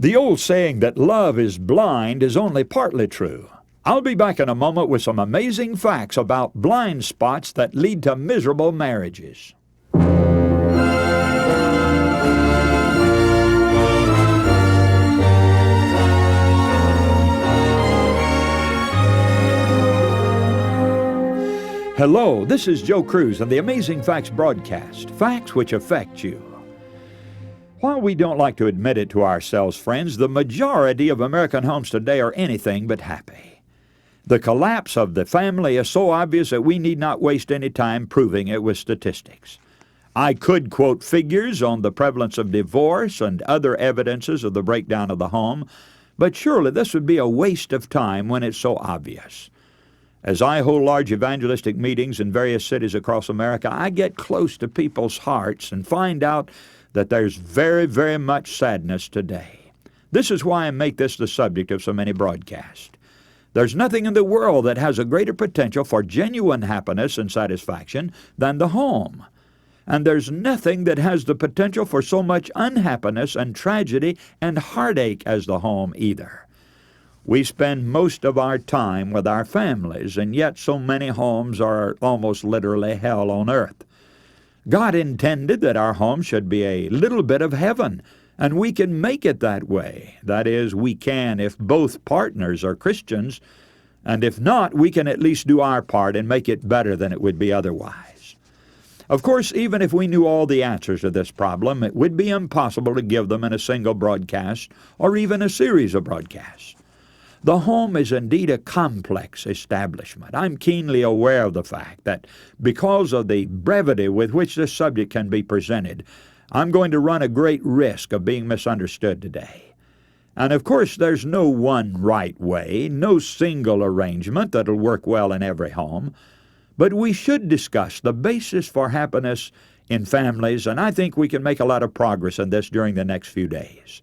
The old saying that love is blind is only partly true. I'll be back in a moment with some amazing facts about blind spots that lead to miserable marriages. Hello, this is Joe Cruz and the Amazing Facts broadcast, facts which affect you. While we don't like to admit it to ourselves, friends, the majority of American homes today are anything but happy. The collapse of the family is so obvious that we need not waste any time proving it with statistics. I could quote figures on the prevalence of divorce and other evidences of the breakdown of the home, but surely this would be a waste of time when it's so obvious. As I hold large evangelistic meetings in various cities across America, I get close to people's hearts and find out that there's very, very much sadness today. This is why I make this the subject of so many broadcasts. There's nothing in the world that has a greater potential for genuine happiness and satisfaction than the home. And there's nothing that has the potential for so much unhappiness and tragedy and heartache as the home either. We spend most of our time with our families, and yet so many homes are almost literally hell on earth. God intended that our home should be a little bit of heaven, and we can make it that way. That is, we can if both partners are Christians, and if not, we can at least do our part and make it better than it would be otherwise. Of course, even if we knew all the answers to this problem, it would be impossible to give them in a single broadcast or even a series of broadcasts. The home is indeed a complex establishment. I'm keenly aware of the fact that because of the brevity with which this subject can be presented, I'm going to run a great risk of being misunderstood today. And of course, there's no one right way, no single arrangement that'll work well in every home, but we should discuss the basis for happiness in families, and I think we can make a lot of progress in this during the next few days.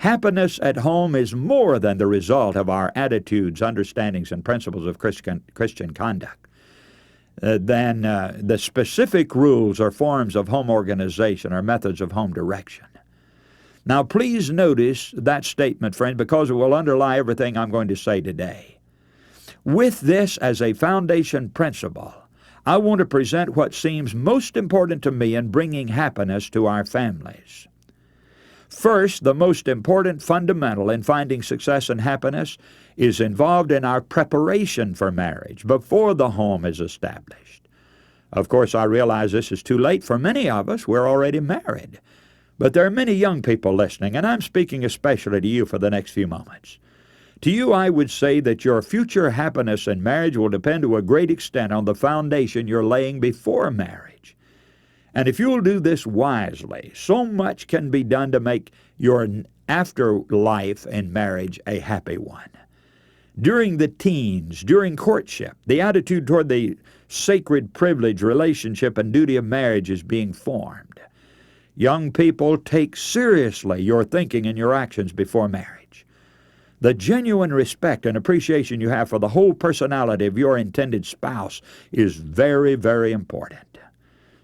Happiness at home is more than the result of our attitudes, understandings, and principles of Christian conduct than the specific rules or forms of home organization or methods of home direction. Now, please notice that statement, friend, because it will underlie everything I'm going to say today. With this as a foundation principle, I want to present what seems most important to me in bringing happiness to our families. First, the most important fundamental in finding success and happiness is involved in our preparation for marriage before the home is established. Of course, I realize this is too late for many of us. We're already married. But there are many young people listening, and I'm speaking especially to you for the next few moments. To you, I would say that your future happiness in marriage will depend to a great extent on the foundation you're laying before marriage. And if you'll do this wisely, so much can be done to make your afterlife in marriage a happy one. During the teens, during courtship, the attitude toward the sacred privilege, relationship, and duty of marriage is being formed. Young people, take seriously your thinking and your actions before marriage. The genuine respect and appreciation you have for the whole personality of your intended spouse is very, very important.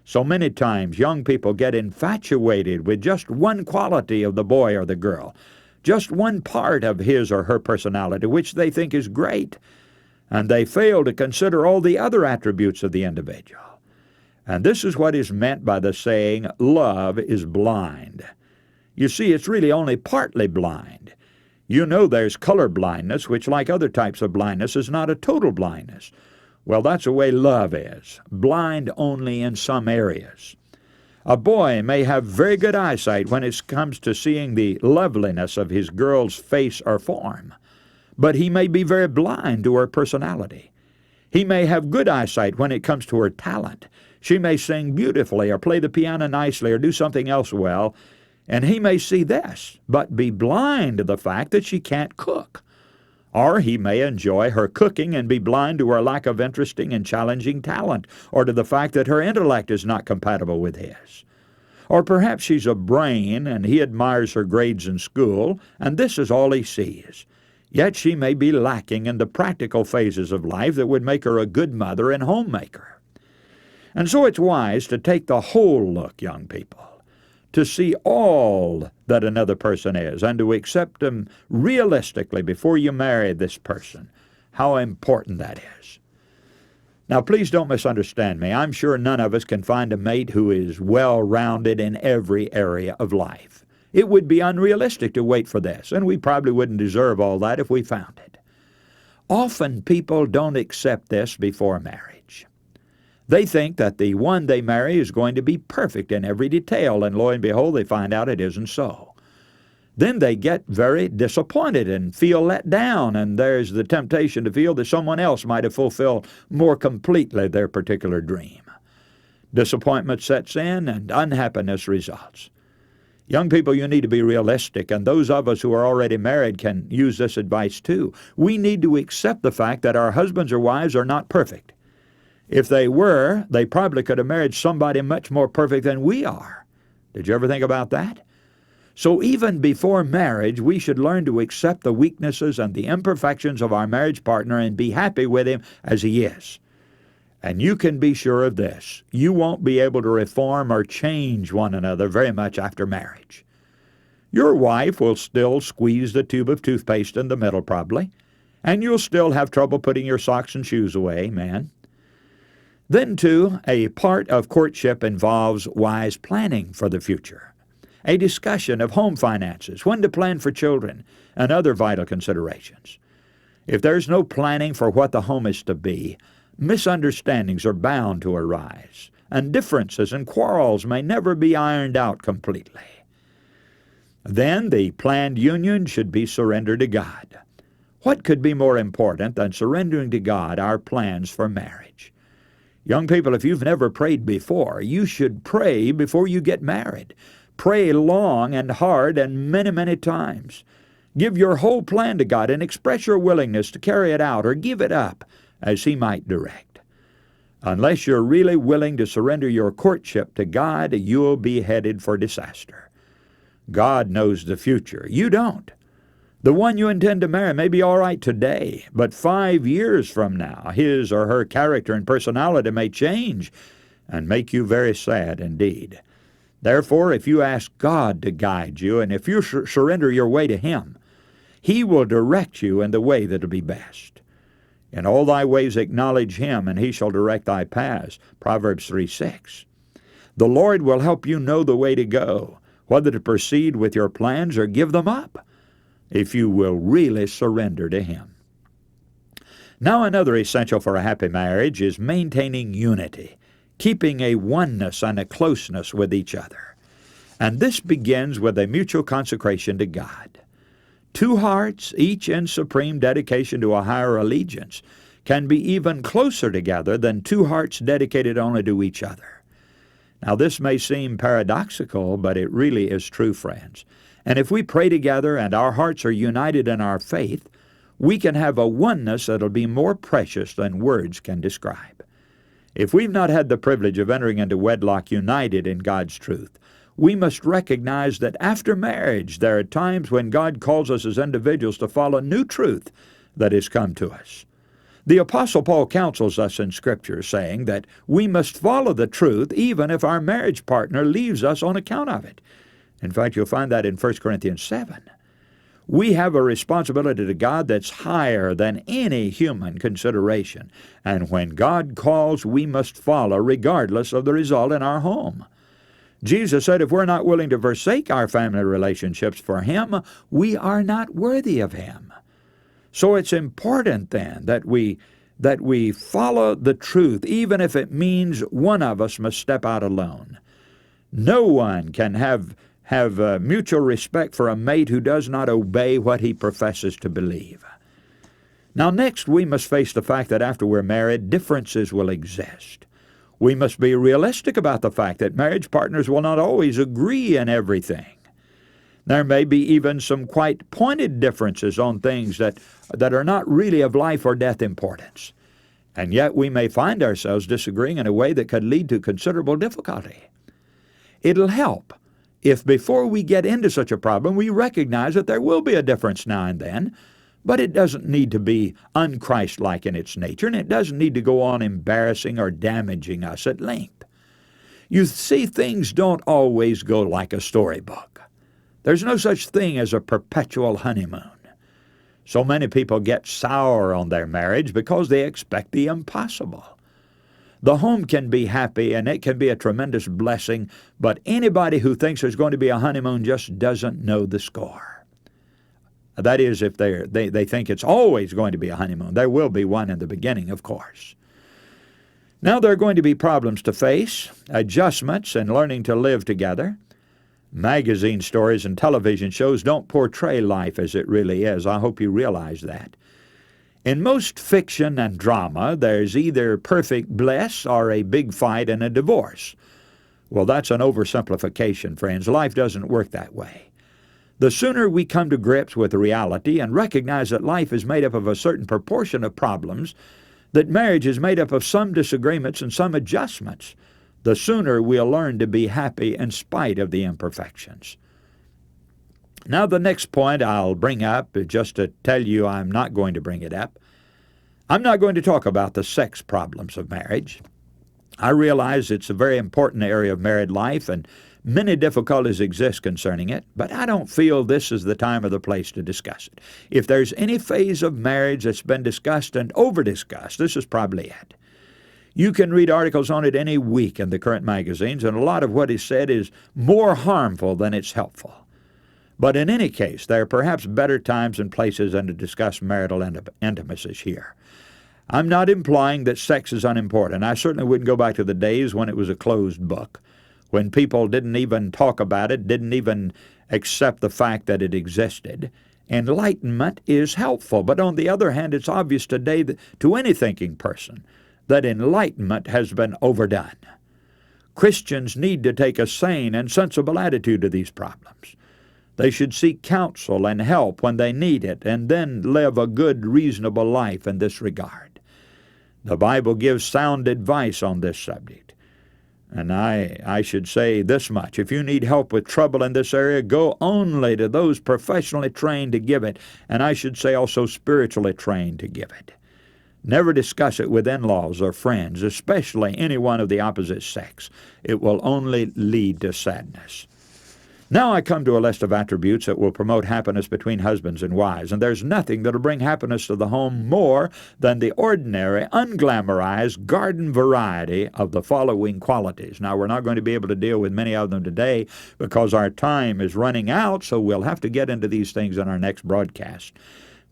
So many times young people get infatuated with just one quality of the boy or the girl, just one part of his or her personality, which they think is great, and they fail to consider all the other attributes of the individual. And this is what is meant by the saying, love is blind. You see, it's really only partly blind. You know there's color blindness, which, like other types of blindness, is not a total blindness. Well, that's the way love is, blind only in some areas. A boy may have very good eyesight when it comes to seeing the loveliness of his girl's face or form, but he may be very blind to her personality. He may have good eyesight when it comes to her talent. She may sing beautifully or play the piano nicely or do something else well, and he may see this, but be blind to the fact that she can't cook. Or he may enjoy her cooking and be blind to her lack of interesting and challenging talent, or to the fact that her intellect is not compatible with his. Or perhaps she's a brain and he admires her grades in school, and this is all he sees. Yet she may be lacking in the practical phases of life that would make her a good mother and homemaker. And so it's wise to take the whole look, young people. to see all that another person is and to accept them realistically before you marry this person. How important that is. Now, please don't misunderstand me. I'm sure none of us can find a mate who is well-rounded in every area of life. It would be unrealistic to wait for this, and we probably wouldn't deserve all that if we found it. Often people don't accept this before marriage. They think that the one they marry is going to be perfect in every detail, and lo and behold, they find out it isn't so. Then they get very disappointed and feel let down, and there's the temptation to feel that someone else might have fulfilled more completely their particular dream. Disappointment sets in, and unhappiness results. Young people, you need to be realistic, and those of us who are already married can use this advice too. We need to accept the fact that our husbands or wives are not perfect. If they were, they probably could have married somebody much more perfect than we are. Did you ever think about that? So even before marriage, we should learn to accept the weaknesses and the imperfections of our marriage partner and be happy with him as he is. And you can be sure of this: you won't be able to reform or change one another very much after marriage. Your wife will still squeeze the tube of toothpaste in the middle probably, and you'll still have trouble putting your socks and shoes away, man. Then, too, a part of courtship involves wise planning for the future, a discussion of home finances, when to plan for children, and other vital considerations. If there's no planning for what the home is to be, misunderstandings are bound to arise, and differences and quarrels may never be ironed out completely. Then the planned union should be surrendered to God. What could be more important than surrendering to God our plans for marriage? Young people, if you've never prayed before, you should pray before you get married. Pray long and hard and many, many times. Give your whole plan to God and express your willingness to carry it out or give it up as He might direct. Unless you're really willing to surrender your courtship to God, you'll be headed for disaster. God knows the future. You don't. The one you intend to marry may be all right today, but 5 years from now, his or her character and personality may change and make you very sad indeed. Therefore, if you ask God to guide you, and if you surrender your way to Him, He will direct you in the way that will be best. In all thy ways acknowledge Him, and He shall direct thy paths. Proverbs 3:6. The Lord will help you know the way to go, whether to proceed with your plans or give them up, if you will really surrender to Him. Now, another essential for a happy marriage is maintaining unity, keeping a oneness and a closeness with each other. And this begins with a mutual consecration to God. Two hearts, each in supreme dedication to a higher allegiance, can be even closer together than two hearts dedicated only to each other. Now, this may seem paradoxical, but it really is true, friends. And if we pray together and our hearts are united in our faith, we can have a oneness that'll be more precious than words can describe. If we've not had the privilege of entering into wedlock united in God's truth, we must recognize that after marriage there are times when God calls us as individuals to follow new truth that has come to us. The Apostle Paul counsels us in Scripture, saying that we must follow the truth even if our marriage partner leaves us on account of it. In fact, you'll find that in 1 Corinthians 7. We have a responsibility to God that's higher than any human consideration, and when God calls, we must follow regardless of the result in our home. Jesus said if we're not willing to forsake our family relationships for Him, we are not worthy of Him. So it's important then that we follow the truth, even if it means one of us must step out alone. No one can have mutual respect for a mate who does not obey what he professes to believe. Now, next, we must face the fact that after we're married, differences will exist. We must be realistic about the fact that marriage partners will not always agree in everything. There may be even some quite pointed differences on things that are not really of life or death importance. And yet we may find ourselves disagreeing in a way that could lead to considerable difficulty. It'll help if before we get into such a problem, we recognize that there will be a difference now and then, but it doesn't need to be unchristlike in its nature, and it doesn't need to go on embarrassing or damaging us at length. You see, things don't always go like a storybook. There's no such thing as a perpetual honeymoon. So many people get sour on their marriage because they expect the impossible. The home can be happy and it can be a tremendous blessing, but anybody who thinks there's going to be a honeymoon just doesn't know the score. That is, if they think it's always going to be a honeymoon. There will be one in the beginning, of course. Now there are going to be problems to face, adjustments, and learning to live together. Magazine stories and television shows don't portray life as it really is. I hope you realize that. In most fiction and drama, there's either perfect bliss or a big fight and a divorce. Well, that's an oversimplification, friends. Life doesn't work that way. The sooner we come to grips with reality and recognize that life is made up of a certain proportion of problems, that marriage is made up of some disagreements and some adjustments, the sooner we'll learn to be happy in spite of the imperfections. Now, the next point I'll bring up, just to tell you I'm not going to bring it up, I'm not going to talk about the sex problems of marriage. I realize it's a very important area of married life and many difficulties exist concerning it, but I don't feel this is the time or the place to discuss it. If there's any phase of marriage that's been discussed and over-discussed, this is probably it. You can read articles on it any week in the current magazines, and a lot of what is said is more harmful than it's helpful. But in any case, there are perhaps better times and places than to discuss marital intimacies here. I'm not implying that sex is unimportant. I certainly wouldn't go back to the days when it was a closed book, when people didn't even talk about it, didn't even accept the fact that it existed. Enlightenment is helpful, but on the other hand, it's obvious today that, to any thinking person, that enlightenment has been overdone. Christians need to take a sane and sensible attitude to these problems. They should seek counsel and help when they need it, and then live a good, reasonable life in this regard. The Bible gives sound advice on this subject. And I should say this much. If you need help with trouble in this area, go only to those professionally trained to give it, and I should say also spiritually trained to give it. Never discuss it with in-laws or friends, especially anyone of the opposite sex. It will only lead to sadness. Now I come to a list of attributes that will promote happiness between husbands and wives, and there's nothing that will bring happiness to the home more than the ordinary, unglamorized garden variety of the following qualities. Now, we're not going to be able to deal with many of them today because our time is running out, so we'll have to get into these things in our next broadcast.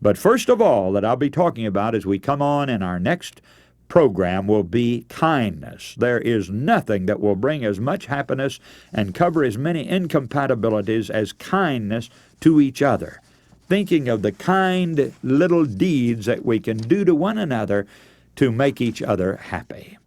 But first of all, that I'll be talking about as we come on in our next program will be kindness. There is nothing that will bring as much happiness and cover as many incompatibilities as kindness to each other. Thinking of the kind little deeds that we can do to one another to make each other happy.